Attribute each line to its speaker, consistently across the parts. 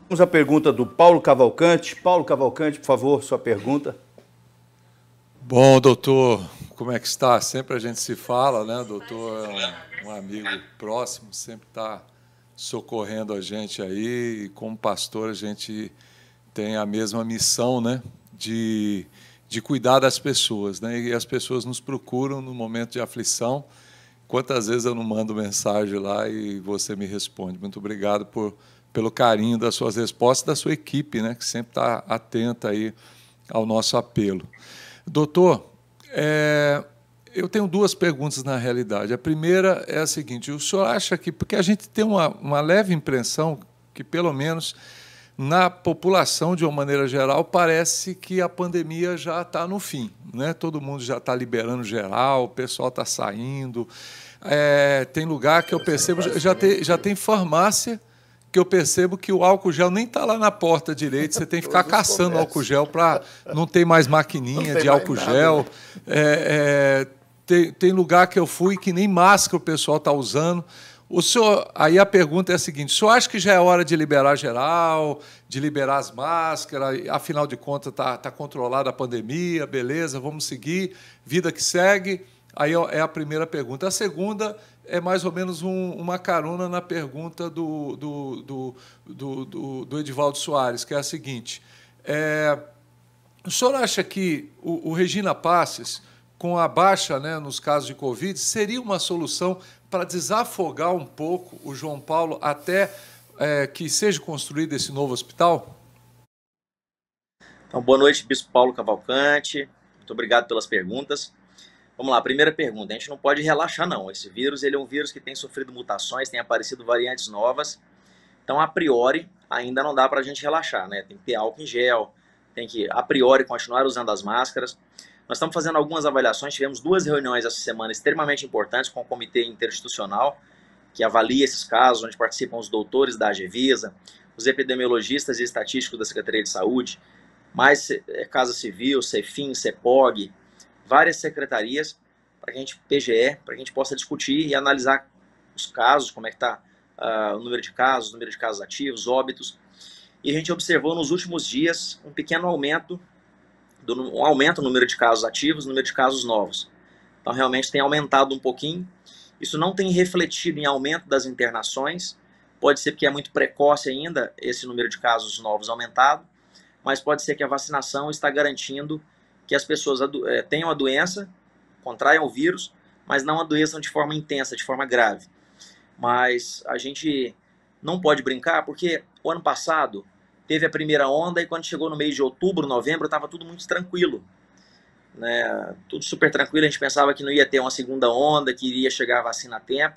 Speaker 1: Vamos à pergunta do Paulo Cavalcante. Paulo Cavalcante, por favor, sua pergunta.
Speaker 2: Bom, doutor, como é que está? Sempre a gente se fala, né? Doutor é um amigo próximo, sempre está socorrendo a gente aí, e como pastor a gente tem a mesma missão, né? De cuidar das pessoas, né? E as pessoas nos procuram no momento de aflição. Quantas vezes eu não mando mensagem lá e você me responde? Muito obrigado pelo carinho das suas respostas, da sua equipe, né? Que sempre está atenta aí ao nosso apelo. Doutor, eu tenho duas perguntas na realidade. A primeira é a seguinte: o senhor acha que, porque a gente tem uma leve impressão que, pelo menos na população, de uma maneira geral, parece que a pandemia já está no fim, né? Todo mundo já está liberando geral, o pessoal está saindo. Tem lugar que eu percebo, já tem farmácia que eu percebo que o álcool gel nem está lá na porta direito, você tem que ficar caçando álcool gel para não ter mais maquininha de álcool gel. Tem lugar que eu fui que nem máscara o pessoal está usando. O senhor, aí a pergunta é a seguinte: o senhor acha que já é hora de liberar geral, de liberar as máscaras, afinal de contas está controlada a pandemia, beleza, vamos seguir, vida que segue? Aí é a primeira pergunta. A segunda é mais ou menos uma carona na pergunta do Edivaldo Soares, que é a seguinte: o senhor acha que o Regina Passes, com a baixa, né, nos casos de Covid, seria uma solução para desafogar um pouco o João Paulo até que seja construído esse novo hospital?
Speaker 3: Então, boa noite, Bispo Paulo Cavalcante. Muito obrigado pelas perguntas. Vamos lá, primeira pergunta. A gente não pode relaxar, não. Esse vírus, ele é um vírus que tem sofrido mutações, tem aparecido variantes novas. Então, a priori, ainda não dá para a gente relaxar, né? Tem que ter álcool em gel, tem que, a priori, continuar usando as máscaras. Nós estamos fazendo algumas avaliações, tivemos 2 reuniões essa semana extremamente importantes com o Comitê Interinstitucional, que avalia esses casos, onde participam os doutores da AGVISA, os epidemiologistas e estatísticos da Secretaria de Saúde, mais Casa Civil, Cefim, Cepog, várias secretarias, para que a gente, PGE, para que a gente possa discutir e analisar os casos, como é que está o número de casos ativos, óbitos. E a gente observou nos últimos dias um pequeno aumento, no número de casos ativos, no número de casos novos. Então, realmente tem aumentado um pouquinho. Isso não tem refletido em aumento das internações, pode ser porque é muito precoce ainda esse número de casos novos aumentado, mas pode ser que a vacinação está garantindo que as pessoas tenham a doença, contraiam o vírus, mas não adoeçam de forma intensa, de forma grave. Mas a gente não pode brincar, porque o ano passado teve a primeira onda e quando chegou no mês de outubro, novembro, estava tudo muito tranquilo, né? Tudo super tranquilo, a gente pensava que não ia ter uma segunda onda, que iria chegar a vacina a tempo.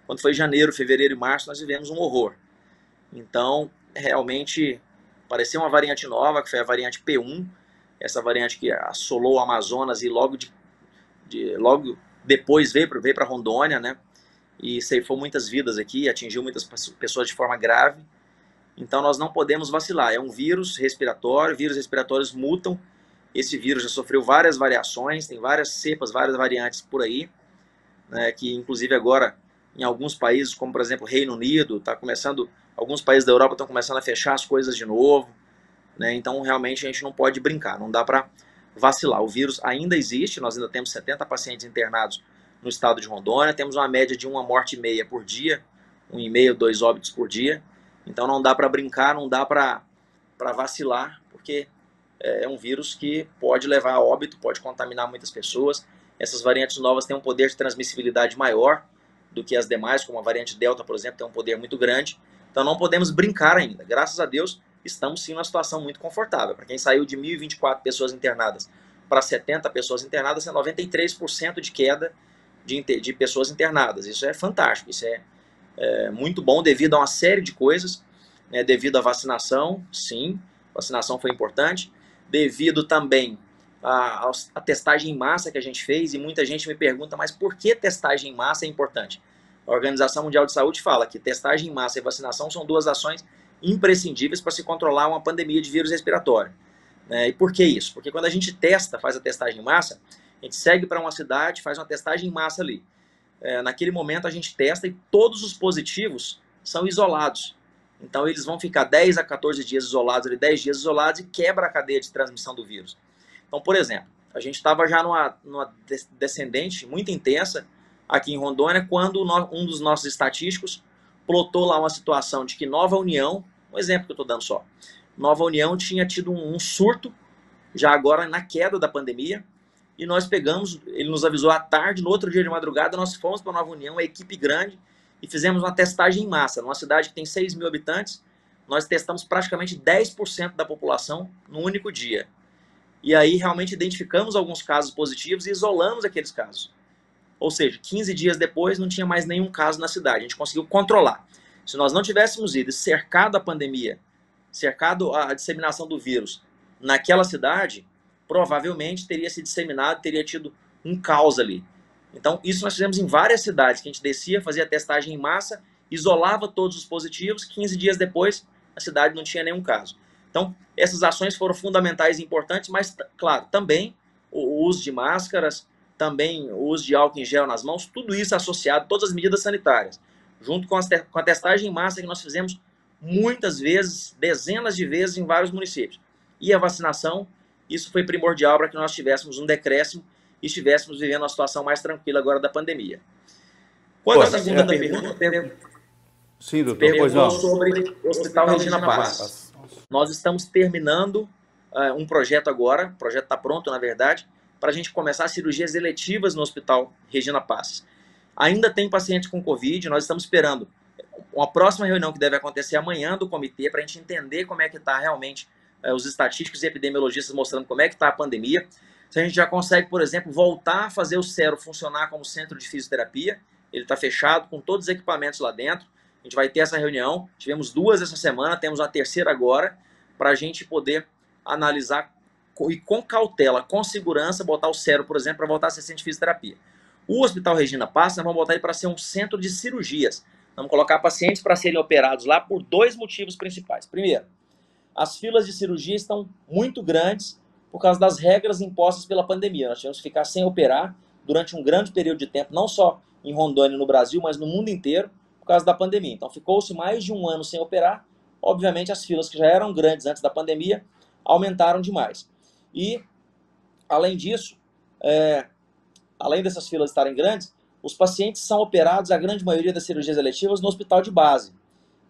Speaker 3: Quando foi janeiro, fevereiro e março, nós vivemos um horror. Então, realmente, apareceu uma variante nova, que foi a variante P1, essa variante que assolou o Amazonas e logo depois veio para Rondônia, né? E ceifou muitas vidas aqui, atingiu muitas pessoas de forma grave. Então nós não podemos vacilar. É um vírus respiratório, vírus respiratórios mutam. Esse vírus já sofreu várias variações, tem várias cepas, várias variantes por aí, né, que inclusive agora em alguns países, como por exemplo Reino Unido, está começando, alguns países da Europa estão começando a fechar as coisas de novo, né? Então realmente a gente não pode brincar, não dá para vacilar. O vírus ainda existe, nós ainda temos 70 pacientes internados no estado de Rondônia, temos uma média de 1,5 morte por dia, 1,5, 2 óbitos por dia. Então não dá para brincar, não dá para vacilar, porque é um vírus que pode levar a óbito, pode contaminar muitas pessoas. Essas variantes novas têm um poder de transmissibilidade maior do que as demais, como a variante Delta, por exemplo, tem um poder muito grande. Então não podemos brincar ainda. Graças a Deus, estamos sim numa situação muito confortável. Para quem saiu de 1.024 pessoas internadas para 70 pessoas internadas, é 93% de queda de pessoas internadas. Isso é fantástico, isso é muito bom devido a uma série de coisas, né? Devido à vacinação, sim, a vacinação foi importante, devido também a testagem em massa que a gente fez, e muita gente me pergunta, mas por que testagem em massa é importante? A Organização Mundial de Saúde fala que testagem em massa e vacinação são 2 ações imprescindíveis para se controlar uma pandemia de vírus respiratório. E por que isso? Porque quando a gente testa, faz a testagem em massa, a gente segue para uma cidade, faz uma testagem em massa ali. Naquele momento a gente testa e todos os positivos são isolados. Então, eles vão ficar 10 a 14 dias isolados, 10 dias isolados, e quebra a cadeia de transmissão do vírus. Então, por exemplo, a gente estava já numa descendente muito intensa aqui em Rondônia, quando um dos nossos estatísticos plotou lá uma situação de que Nova União, um exemplo que eu estou dando só, Nova União tinha tido um surto, já agora na queda da pandemia, e nós pegamos, ele nos avisou à tarde, no outro dia de madrugada, nós fomos para Nova União, uma equipe grande, e fizemos uma testagem em massa. Numa cidade que tem 6 mil habitantes, nós testamos praticamente 10% da população num único dia. E aí realmente identificamos alguns casos positivos e isolamos aqueles casos. Ou seja, 15 dias depois não tinha mais nenhum caso na cidade. A gente conseguiu controlar. Se nós não tivéssemos ido cercado a pandemia, cercado a disseminação do vírus naquela cidade, provavelmente teria se disseminado, teria tido um caos ali. Então, isso nós fizemos em várias cidades, que a gente descia, fazia testagem em massa, isolava todos os positivos, 15 dias depois, a cidade não tinha nenhum caso. Então, essas ações foram fundamentais e importantes, mas, claro, também o uso de máscaras, também o uso de álcool em gel nas mãos, tudo isso associado, todas as medidas sanitárias, junto com a testagem em massa que nós fizemos muitas vezes, dezenas de vezes em vários municípios. E a vacinação, isso foi primordial para que nós tivéssemos um decréscimo e estivéssemos vivendo uma situação mais tranquila agora da pandemia. Quando a segunda pergunta,
Speaker 1: sim, doutor,
Speaker 3: perguntou sobre o Hospital Regina Passos. Nós estamos terminando um projeto agora, o projeto está pronto, na verdade, para a gente começar cirurgias eletivas no Hospital Regina Passos. Ainda tem paciente com Covid, nós estamos esperando uma próxima reunião que deve acontecer amanhã do comitê, para a gente entender como é que está realmente os estatísticos e epidemiologistas mostrando como é que está a pandemia. Se a gente já consegue, por exemplo, voltar a fazer o Cero funcionar como centro de fisioterapia, ele está fechado com todos os equipamentos lá dentro. A gente vai ter essa reunião, tivemos 2 essa semana, temos uma terceira agora, para a gente poder analisar e com cautela, com segurança, botar o Cero, por exemplo, para voltar a ser centro de fisioterapia. O Hospital Regina Passos, nós vamos botar ele para ser um centro de cirurgias. Vamos colocar pacientes para serem operados lá por 2 motivos principais. Primeiro, as filas de cirurgia estão muito grandes por causa das regras impostas pela pandemia. Nós tivemos que ficar sem operar durante um grande período de tempo, não só em Rondônia e no Brasil, mas no mundo inteiro, por causa da pandemia. Então ficou-se mais de um ano sem operar. Obviamente as filas que já eram grandes antes da pandemia aumentaram demais. E, além disso, além dessas filas estarem grandes, os pacientes são operados, a grande maioria das cirurgias eletivas, no hospital de base.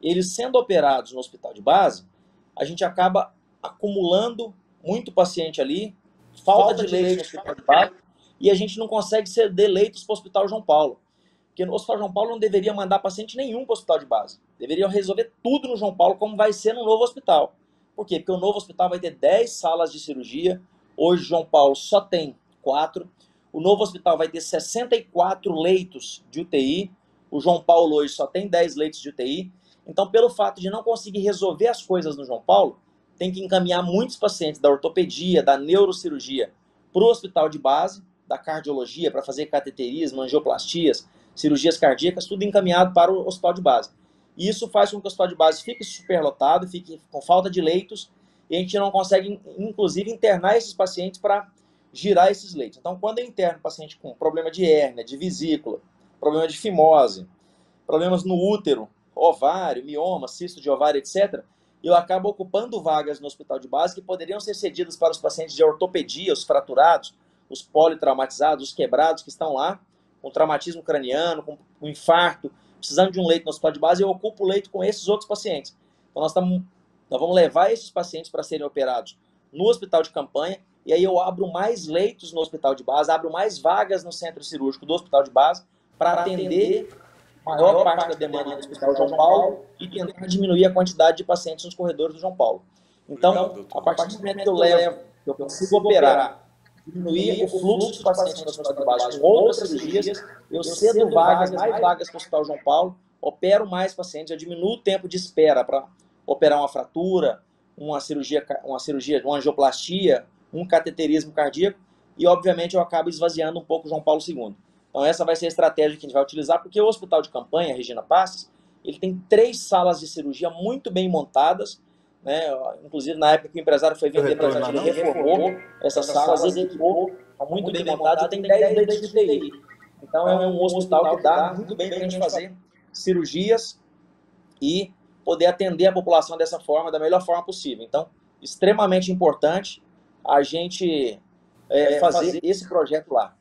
Speaker 3: Eles sendo operados no hospital de base, a gente acaba acumulando muito paciente ali, falta de leite no hospital de base, e a gente não consegue ceder leitos para o Hospital João Paulo. Porque no Hospital João Paulo não deveria mandar paciente nenhum para o hospital de base. Deveriam resolver tudo no João Paulo, como vai ser no novo hospital. Por quê? Porque o novo hospital vai ter 10 salas de cirurgia, hoje o João Paulo só tem 4. O novo hospital vai ter 64 leitos de UTI, o João Paulo hoje só tem 10 leitos de UTI. Então, pelo fato de não conseguir resolver as coisas no João Paulo, tem que encaminhar muitos pacientes da ortopedia, da neurocirurgia, para o hospital de base, da cardiologia, para fazer cateterismo, angioplastias, cirurgias cardíacas, tudo encaminhado para o hospital de base. E isso faz com que o hospital de base fique superlotado, fique com falta de leitos, e a gente não consegue, inclusive, internar esses pacientes para girar esses leitos. Então, quando eu interno paciente com problema de hérnia, de vesícula, problema de fimose, problemas no útero, ovário, mioma, cisto de ovário, etc., eu acabo ocupando vagas no hospital de base que poderiam ser cedidas para os pacientes de ortopedia, os fraturados, os politraumatizados, os quebrados que estão lá, com traumatismo craniano, com infarto, precisando de um leito no hospital de base, eu ocupo o leito com esses outros pacientes. Então nós vamos levar esses pacientes para serem operados no hospital de campanha, e aí eu abro mais leitos no hospital de base, abro mais vagas no centro cirúrgico do hospital de base, para atender a maior parte da demanda do Hospital João Paulo e tentar diminuir a quantidade de pacientes nos corredores do João Paulo. Então, a partir do momento que eu consigo operar, diminuir o fluxo de pacientes no hospital de base com outras cirurgias, eu cedo vagas, mais vagas para o Hospital João Paulo, opero mais pacientes, eu diminuo o tempo de espera para operar uma fratura, uma uma angioplastia, um cateterismo cardíaco, e obviamente eu acabo esvaziando um pouco o João Paulo II. Então essa vai ser a estratégia que a gente vai utilizar, porque o hospital de campanha, Regina Passos, ele tem 3 salas de cirurgia muito bem montadas, né? Inclusive na época que o empresário foi vender para a gente, ele reformou essas salas, equipou, muito bem montadas, e tem 10 leitos de UTI. Então é um hospital que dá muito bem para a gente fazer cirurgias e poder atender a população dessa forma, da melhor forma possível. Então, extremamente importante a gente fazer esse projeto lá.